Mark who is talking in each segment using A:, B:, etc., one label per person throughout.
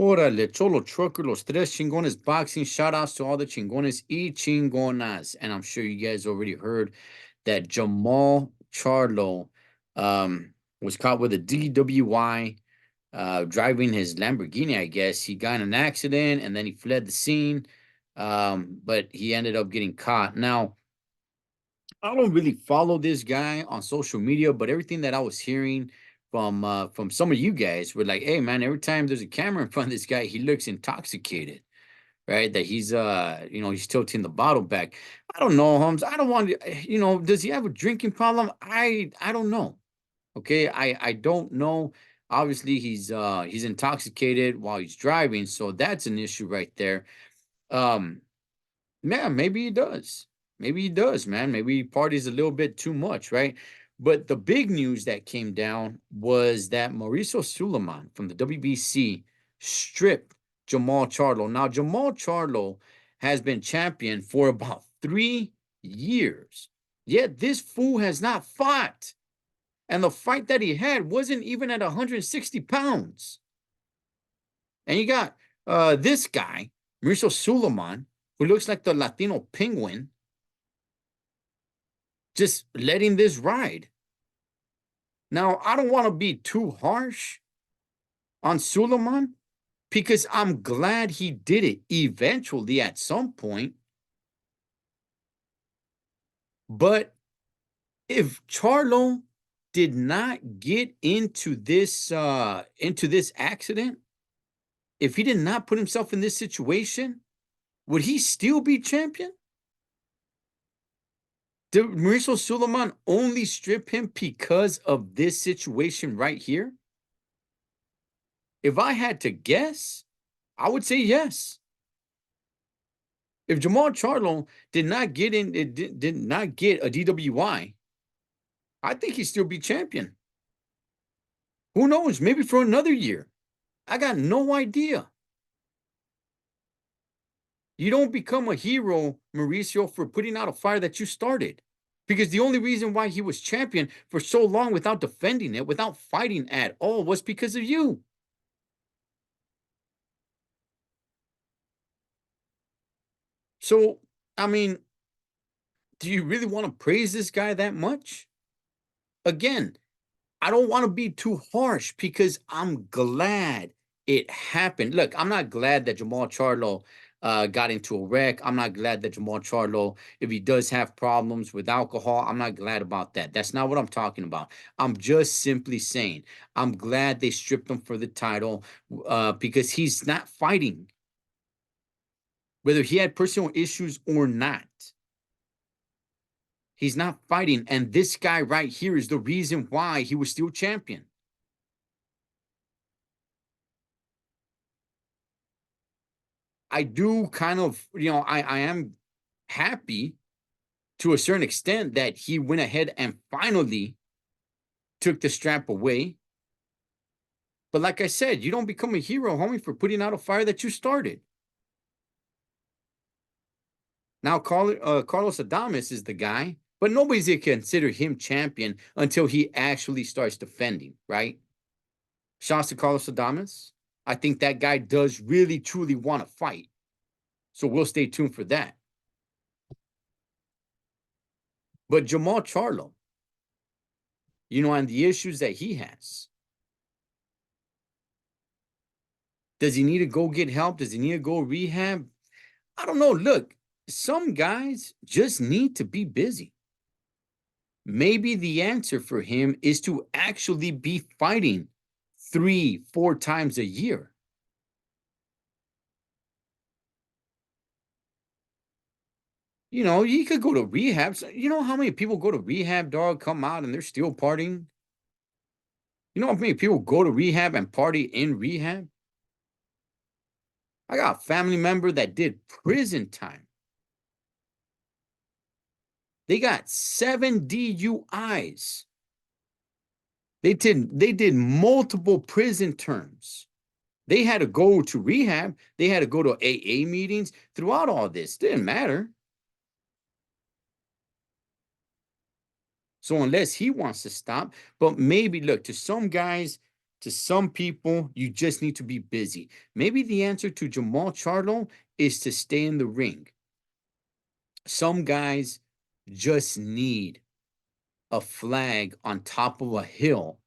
A: Órale, Cholo Trucker, Los Tres Chingones Boxing. Shout outs to all the chingones y chingonas. And I'm sure you guys already heard that Jermall Charlo was caught with a DWI driving his Lamborghini, I guess. He got in an accident and then he fled the scene, but he ended up getting caught. Now, I don't really follow this guy on social media, but everything that I was hearing from some of you guys were like, "Hey, man, every time there's a camera in front of this guy, he looks intoxicated, right? That he's he's tilting the bottle back." I don't know, Holmes. I don't want to, does he have a drinking problem? I don't know. Okay, I don't know. Obviously, he's intoxicated while he's driving, so that's an issue right there. Um, Man, maybe he does. Maybe he does, man. Maybe he parties a little bit too much, right? But the big news that came down was that Mauricio Suleiman from the WBC stripped Jermall Charlo. Now, Jermall Charlo has been champion for about 3 years. Yet this fool has not fought. And the fight that he had wasn't even at 160 pounds. And you got this guy, Mauricio Suleiman, who looks like the Latino penguin, just letting this ride. Now, I don't want to be too harsh on Suleiman because I'm glad he did it eventually at some point. But if Charlo did not get into this accident, if he did not put himself in this situation, would he still be champion? Did Mauricio Suleiman only strip him because of this situation right here? If I had to guess, I would say yes. If Jermall Charlo did not get a DWI, I think he'd still be champion. Who knows? Maybe for another year. I got no idea. You don't become a hero, Mauricio, for putting out a fire that you started. Because the only reason why he was champion for so long without defending it, without fighting at all, was because of you. So, I mean, do you really want to praise this guy that much? Again, I don't want to be too harsh because I'm glad it happened. Look, I'm not glad that Jermall Charlo got into a wreck. I'm not glad that Jermall Charlo, if he does have problems with alcohol, I'm not glad about that. That's not what I'm talking about. I'm just simply saying I'm glad they stripped him for the title because he's not fighting, whether he had personal issues or not. He's not fighting. And this guy right here is the reason why he was still champion. I do kind of, I am happy to a certain extent that he went ahead and finally took the strap away. But like I said, you don't become a hero, homie, for putting out a fire that you started. Now, Carlos Adames is the guy, but nobody's going to consider him champion until he actually starts defending, right? Shouts to Carlos Adames. I think that guy does really, truly want to fight. So we'll stay tuned for that. But Jermall Charlo, and the issues that he has. Does he need to go get help? Does he need to go rehab? I don't know. Look, some guys just need to be busy. Maybe the answer for him is to actually be fighting 3-4 times a year. You could go to rehab. You know how many people go to rehab, dog, come out and they're still partying? You know how many people go to rehab and party in rehab? I got a family member that did prison time. They got 7 DUIs. They did multiple prison terms. They had to go to rehab. They had to go to AA meetings throughout all this. Didn't matter. So unless he wants to stop, but maybe look, to some guys, To some people, you just need to be busy. Maybe the answer to Jermall Charlo is to stay in the ring. Some guys just need a flag on top of a hill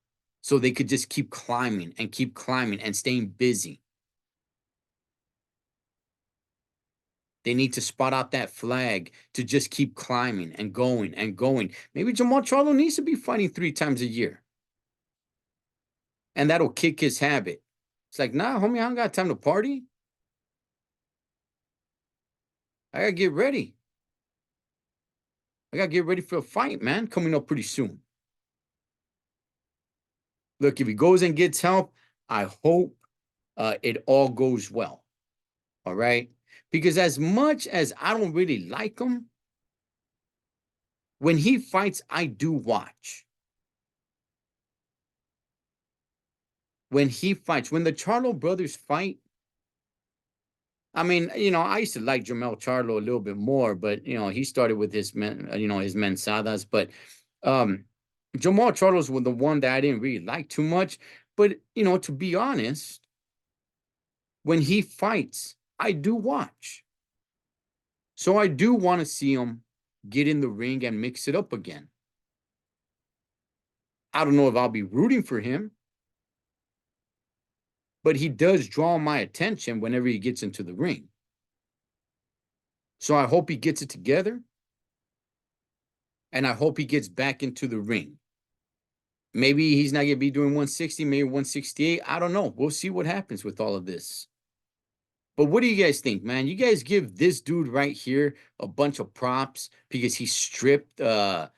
A: so they could just keep climbing and staying busy. They need to spot out that flag to just keep climbing and going and going. Maybe Jermall Charlo needs to be fighting 3 times a year. And that'll kick his habit. It's like, nah, homie, I don't got time to party. I gotta get ready. I gotta get ready for a fight, man, coming up pretty soon. Look, if he goes and gets help, I hope it all goes well. All right. Because as much as I don't really like him, when he fights, I do watch. When he fights, when the Charlo brothers fight, I mean, I used to like Jermall Charlo a little bit more, but he started with his his mensadas. But Jermall Charlo's was the one that I didn't really like too much. But to be honest, when he fights, I do watch. So I do want to see him get in the ring and mix it up again. I don't know if I'll be rooting for him, but he does draw my attention whenever he gets into the ring. So I hope he gets it together, and I hope he gets back into the ring. Maybe he's not going to be doing 160, maybe 168. I don't know. We'll see what happens with all of this. But what do you guys think, man? You guys give this dude right here a bunch of props because he stripped Jermall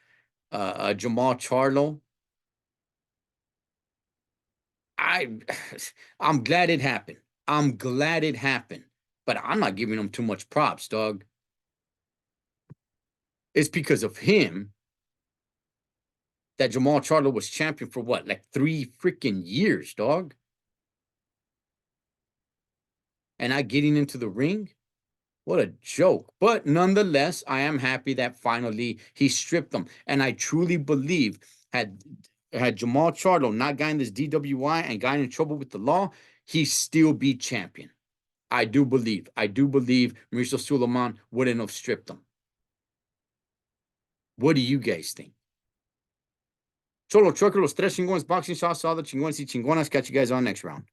A: Charlo. I'm glad it happened. I'm glad it happened. But I'm not giving him too much props, dog. It's because of him that Jermall Charlo was champion for what, like 3 freaking years, dog? And not getting into the ring? What a joke. But nonetheless, I am happy that finally he stripped them. And I truly believe had Jermall Charlo not gotten this DWI and gotten in trouble with the law, he'd still be champion. I do believe Mauricio Suleiman wouldn't have stripped him. What do you guys think? Cholo Trucker, los tres chingones boxing shots, all the chingones y chingonas. Catch you guys on next round.